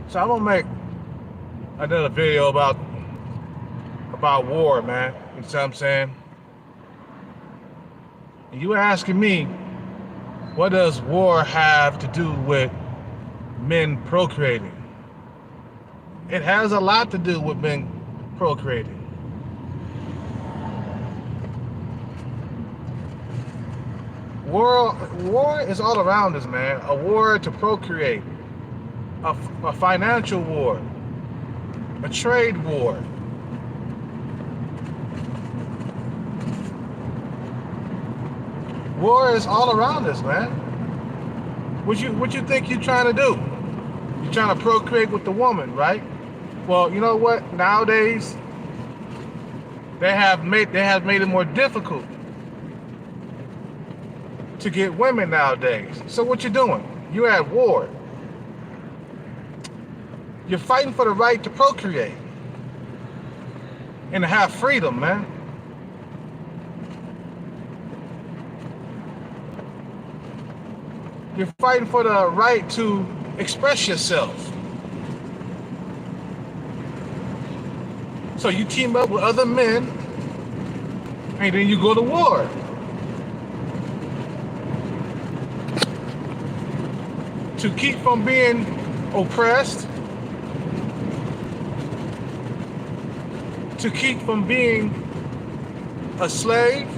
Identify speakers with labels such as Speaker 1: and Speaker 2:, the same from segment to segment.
Speaker 1: So I'm gonna make another video about war, man. You know what I'm saying? And you were asking me, what does war have to do with men procreating? It has a lot to do with men procreating. War is all around us, man. A war to procreate, a financial war, a trade war. War is all around us, man. What you think you're trying to do? You're trying to procreate with the woman, right? Well, you know what? Nowadays, they have made it more difficult to get women nowadays. So what you doing? You're at war. You're fighting for the right to procreate and to have freedom, man. You're fighting for the right to express yourself. So you team up with other men and then you go to war. To keep from being oppressed, to keep from being a slave,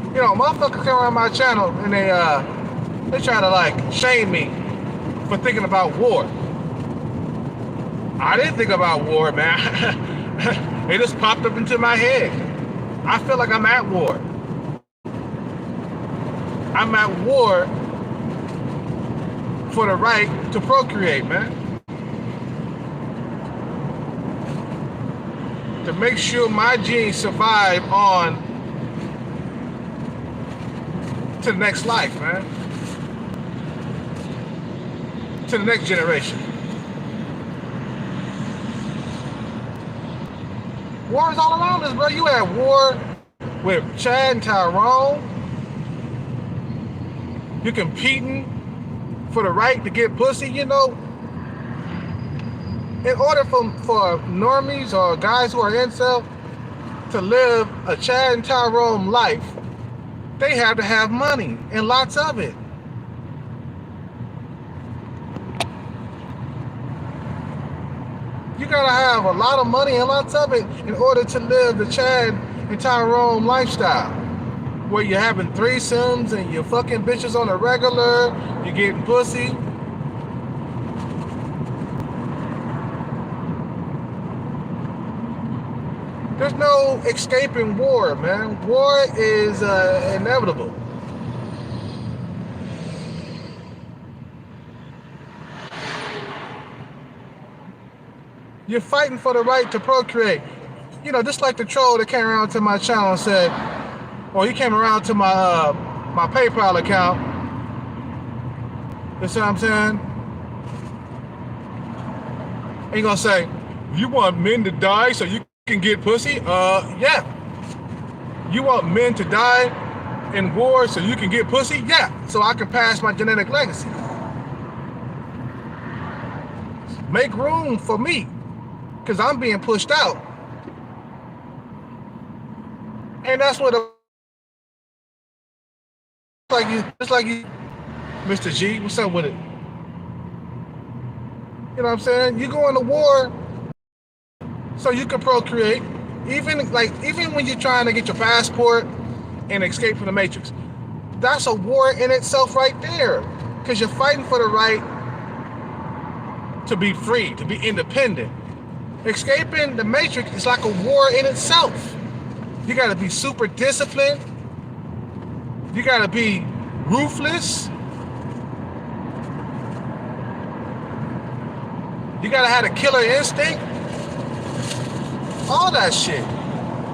Speaker 1: you know, motherfuckers come around my channel and they try to like shame me for thinking about war. I didn't think about war, man. It just popped up into my head. I feel like I'm at war. I'm at war for the right to procreate, man. To make sure my genes survive on to the next life, man. To the next generation. War is all around us, bro. You at war with Chad and Tyrone. You're competing for the right to get pussy, you know. In order for normies or guys who are incel to live a Chad and Tyrone life, they have to have money and lots of it. You gotta have a lot of money and lots of it in order to live the Chad and Tyrone lifestyle, where you're having threesomes and you're fucking bitches on a regular, you're getting pussy. There's no escaping war, man. War is inevitable. You're fighting for the right to procreate. You know, just like the troll that came around to my channel and said, or he came around to my my PayPal account. You see what I'm saying? And he gonna say, you want men to die so you can get pussy? Yeah. You want men to die in war so you can get pussy? Yeah. So I can pass my genetic legacy. Make room for me, because I'm being pushed out. And that's what just like you, Mr. G, what's up with it? You know what I'm saying? You go into war so you can procreate. Even when you're trying to get your passport and escape from the Matrix, that's a war in itself right there. Because you're fighting for the right to be free, to be independent. Escaping the Matrix is like a war in itself. You gotta be super disciplined. You gotta be ruthless. You gotta have a killer instinct. All that shit.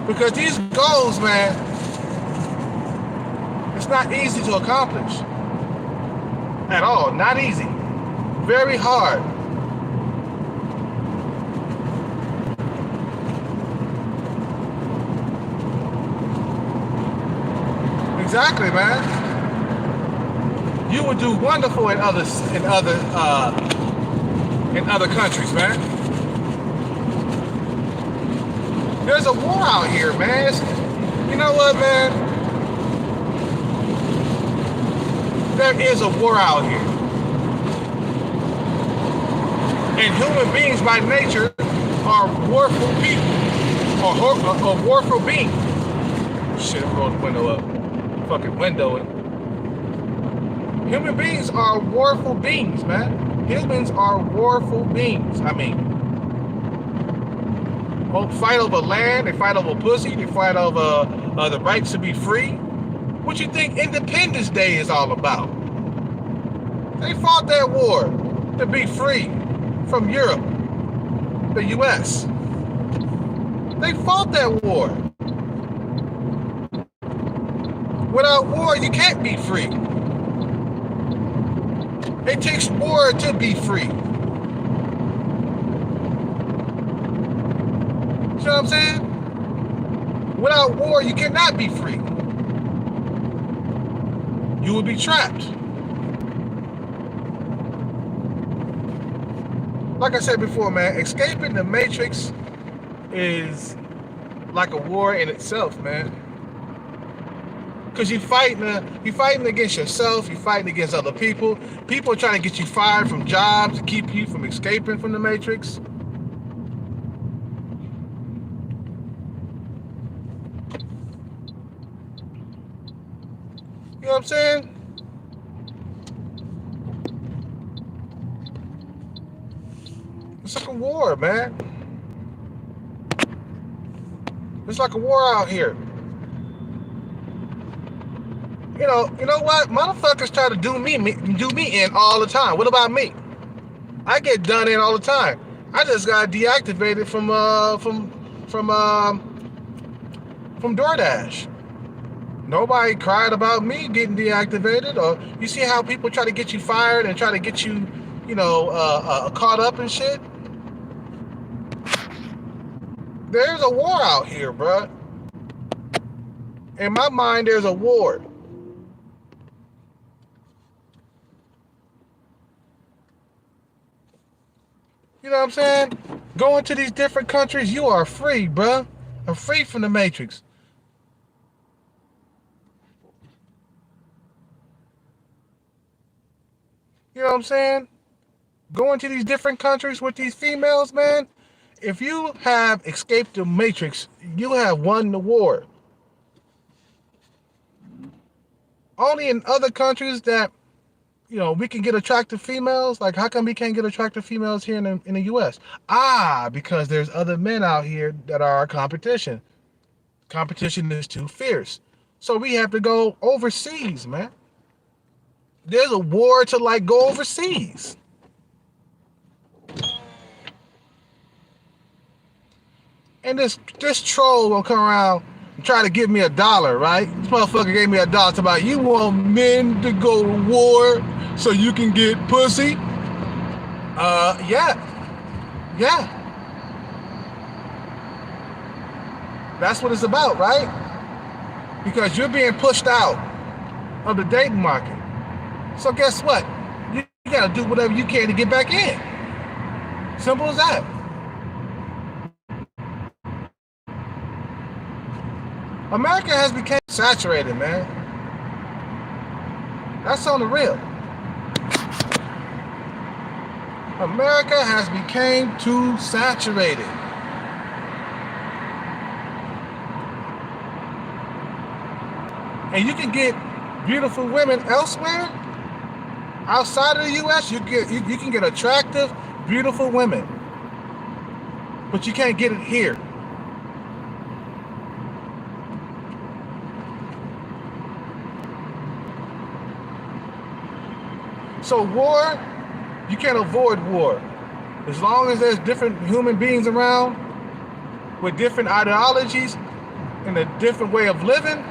Speaker 1: Because these goals, man, it's not easy to accomplish. At all. Not easy. Very hard. Exactly, man. You would do wonderful in other countries, man. There's a war out here, man. You know what, man? There is a war out here. And human beings by nature are warful people. Or warful beings. Shit, I'm rolling the window up. Fucking windowing. Human beings are warful beings, man. Humans are warful beings. I mean, fight over land, they fight over pussy, they fight over the rights to be free. What you think Independence Day is all about? They fought that war to be free from Europe, the US. They fought that war. Without war, you can't be free. It takes war to be free. You know what I'm saying? Without war, you cannot be free. You will be trapped. Like I said before, man, escaping the Matrix is like a war in itself, man. Because you're fighting against yourself, you're fighting against other people. People are trying to get you fired from jobs to keep you from escaping from the Matrix. You know what I'm saying? It's like a war, man. It's like a war out here. You know what? Motherfuckers try to do me in all the time. What about me? I get done in all the time. I just got deactivated from DoorDash. Nobody cried about me getting deactivated. Or you see how people try to get you fired and try to get you, caught up and shit. There's a war out here, bruh. In my mind, there's a war. You know what I'm saying? Going to these different countries, you are free, bruh. I'm free from the Matrix. You know what I'm saying? Going to these different countries with these females, man. If you have escaped the Matrix, you have won the war. Only in other countries that, we can get attractive females. Like, how come we can't get attractive females here in the U.S.? Because there's other men out here that are our competition. Competition is too fierce. So we have to go overseas, man. There's a war to, go overseas. And this troll will come around and try to give me $1, right? This motherfucker gave me $1 to buy. You want men to go to war so you can get pussy? Yeah. That's what it's about, right? Because you're being pushed out of the dating market. So guess what? You gotta do whatever you can to get back in. Simple as that. America has become saturated, man. That's on the real. America has become too saturated. And you can get beautiful women elsewhere. Outside of the U.S., you can get attractive, beautiful women. But you can't get it here. So war, you can't avoid war. As long as there's different human beings around with different ideologies and a different way of living,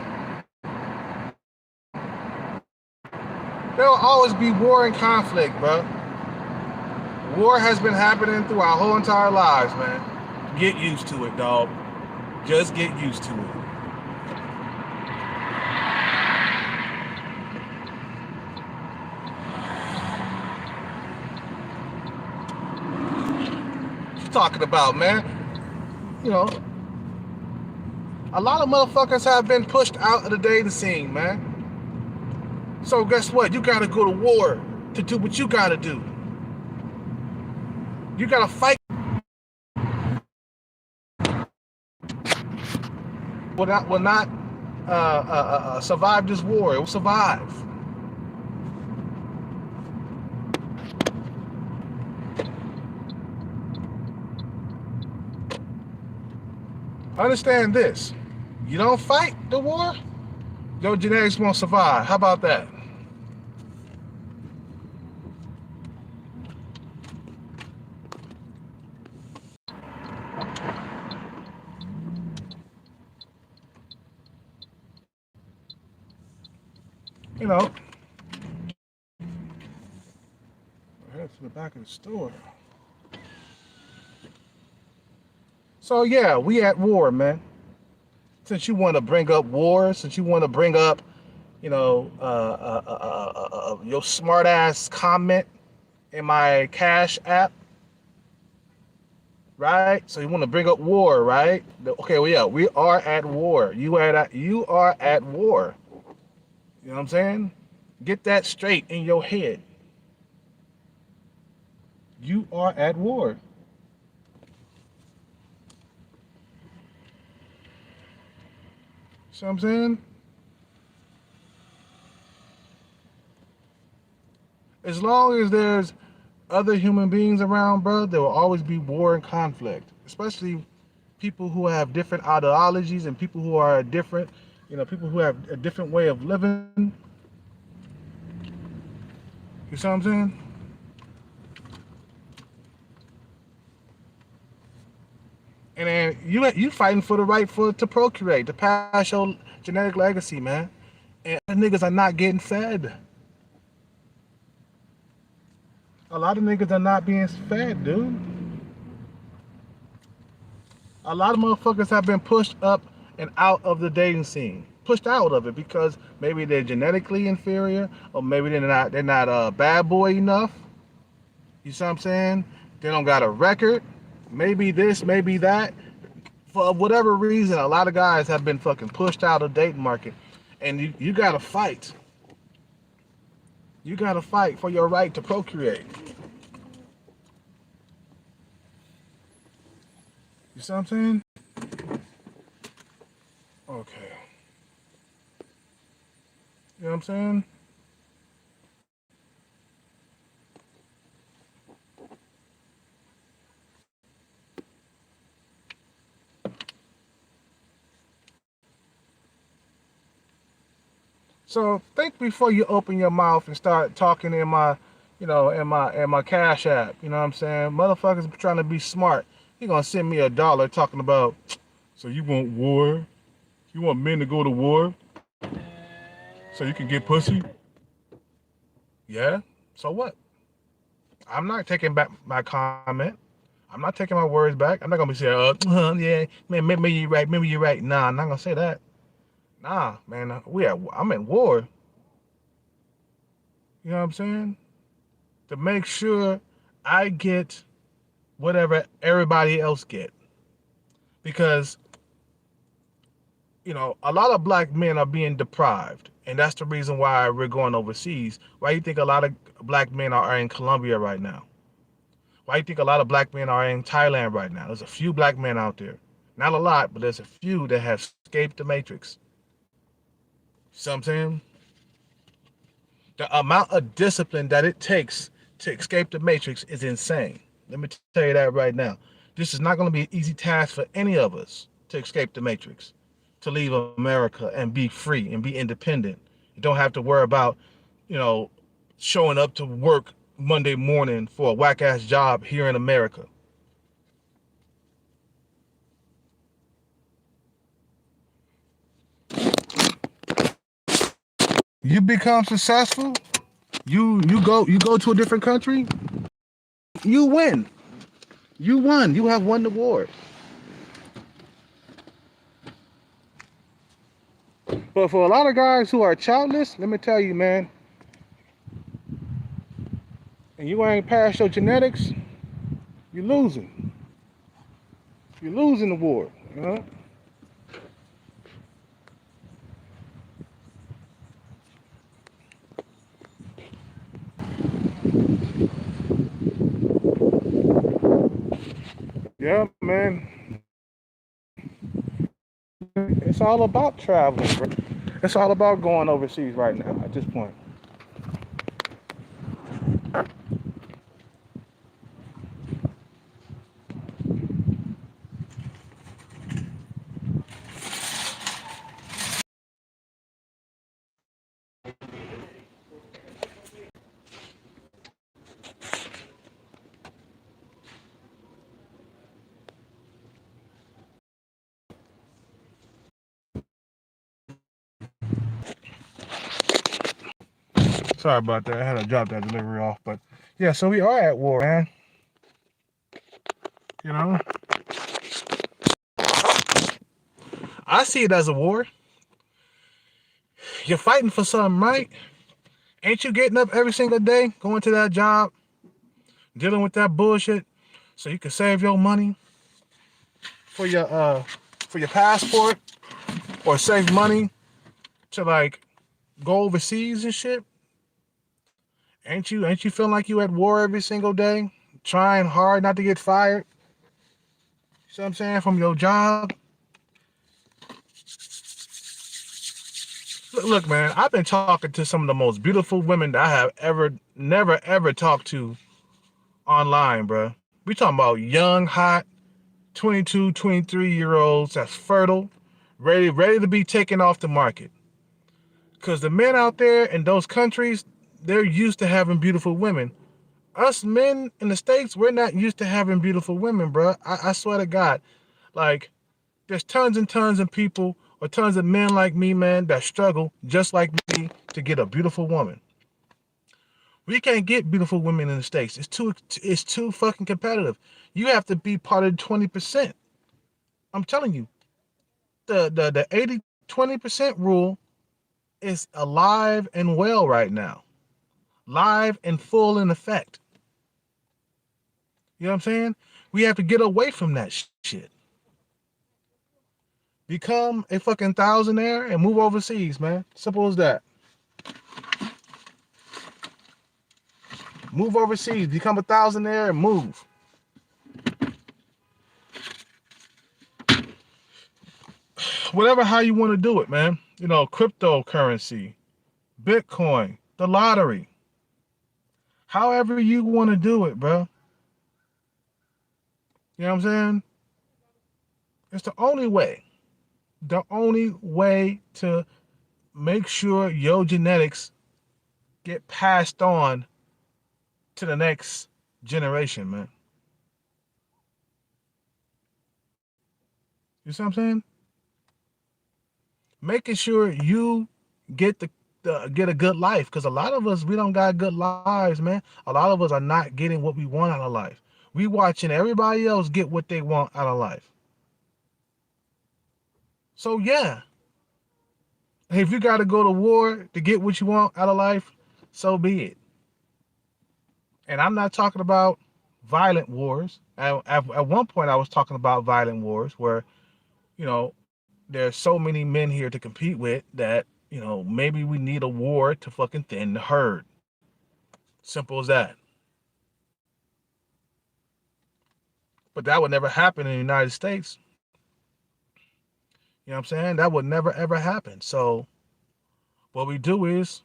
Speaker 1: there will always be war and conflict, bro. War has been happening through our whole entire lives, man. Get used to it, dog. Just get used to it. talking about, man. You know, a lot of motherfuckers have been pushed out of the dating scene, man. So guess what? You gotta go to war to do what you gotta do. You gotta fight. Will not survive this war. It will survive. Understand this. You don't fight the war, your genetics won't survive. How about that? You know, head to the back of the store. So yeah, we at war, man. Since you want to bring up war, since you want to bring up, your smart ass comment in my Cash app, right? So you want to bring up war, right? Okay, well, yeah, we are at war. You are at war. You know what I'm saying? Get that straight in your head. You are at war. See what I'm saying? As long as there's other human beings around, bro, there will always be war and conflict. Especially people who have different ideologies and people who are different, people who have a different way of living. You see what I'm saying? And then you fighting for the right to procreate, to pass your genetic legacy, man. And niggas are not getting fed. A lot of niggas are not being fed, dude. A lot of motherfuckers have been pushed up and out of the dating scene. Pushed out of it because maybe they're genetically inferior, or maybe they're not bad boy enough. You see what I'm saying? They don't got a record. Maybe this, maybe that. For whatever reason, a lot of guys have been fucking pushed out of the dating market. And you gotta fight. You gotta fight for your right to procreate. You see what I'm saying? Okay. You know what I'm saying? So think before you open your mouth and start talking in my, in my Cash app. You know what I'm saying? Motherfuckers trying to be smart. He gonna send me $1 talking about. So you want war? You want men to go to war so you can get pussy? Yeah. So what? I'm not taking back my comment. I'm not taking my words back. I'm not gonna be saying, yeah, man, maybe you're right, maybe you're right. Nah, I'm not gonna say that. Nah, man, I'm at war. You know what I'm saying? To make sure I get whatever everybody else get. Because, a lot of black men are being deprived. And that's the reason why we're going overseas. Why do you think a lot of black men are in Colombia right now? Why do you think a lot of black men are in Thailand right now? There's a few black men out there. Not a lot, but there's a few that have escaped the matrix. See what I'm saying? The amount of discipline that it takes to escape the matrix is insane. Let me tell you that right now. This is not going to be an easy task for any of us to escape the matrix, to leave America and be free and be independent. You don't have to worry about, showing up to work Monday morning for a whack ass job here in America. You become successful, you go to a different country, you win. You won. You have won the war. But for a lot of guys who are childless, let me tell you, man, and you ain't passed your genetics, you're losing. You're losing the war. You know. Yeah, man. It's all about traveling, bro. It's all about going overseas right now at this point. Sorry about that. I had to drop that delivery off, but yeah. So we are at war, man. You know, I see it as a war. You're fighting for something, right? Ain't you getting up every single day, going to that job, dealing with that bullshit, so you can save your money for your passport, or save money to like go overseas and shit? Ain't you feeling like you at war every single day, trying hard not to get fired? You see what I'm saying? From your job. Look, man, I've been talking to some of the most beautiful women that I have never, ever talked to online, bro. We talking about young, hot, 22, 23-year-olds that's fertile, ready to be taken off the market. Because the men out there in those countries, they're used to having beautiful women. Us men in the States, we're not used to having beautiful women, bro. I swear to God. Like, there's tons and tons of people or tons of men like me, man, that struggle just like me to get a beautiful woman. We can't get beautiful women in the States. It's too fucking competitive. You have to be part of the 20%. I'm telling you, the 80-20% rule is alive and well right now. Live and full in effect. You know what I'm saying? We have to get away from that shit. Become a fucking thousandaire and move overseas, man. Simple as that. Move overseas, become a thousandaire and move. Whatever how you want to do it, man. You know, cryptocurrency, Bitcoin, the lottery. However you want to do it, bro. You know what I'm saying? It's the only way. The only way to make sure your genetics get passed on to the next generation, man. You see what I'm saying? Making sure you get get a good life, because a lot of us, we don't got good lives, man. A lot of us are not getting what we want out of life. We watching everybody else get what they want out of life. So yeah, if you got to go to war to get what you want out of life, so be it. And I'm not talking about violent wars. At one point I was talking about violent wars where, you know, there's so many men here to compete with that, maybe we need a war to fucking thin the herd. Simple as that. But that would never happen in the United States. You know what I'm saying? That would never ever happen. So what we do is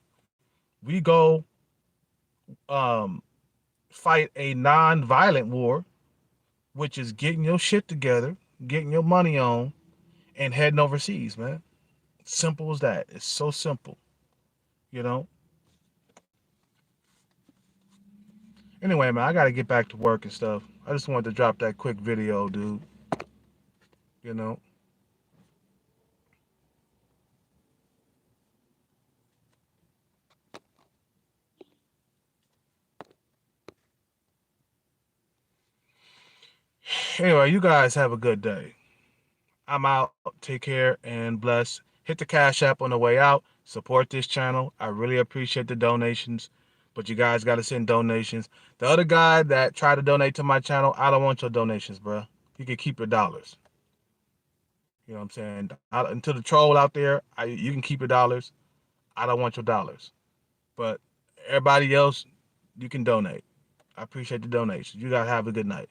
Speaker 1: we go um, fight a non-violent war, which is getting your shit together, getting your money on, and heading overseas, man. Simple as that. It's so simple, you know. Anyway, man, I gotta get back to work and stuff. I just wanted to drop that quick video, dude. You know. Anyway, you guys have a good day. I'm out. Take care and bless. Hit the Cash App on the way out. Support this channel. I really appreciate the donations, but you guys got to send donations. The other guy that tried to donate to my channel, I don't want your donations, bro. You can keep your dollars. You know what I'm saying? Until the troll out there, you can keep your dollars. I don't want your dollars. But everybody else, you can donate. I appreciate the donations. You guys have a good night.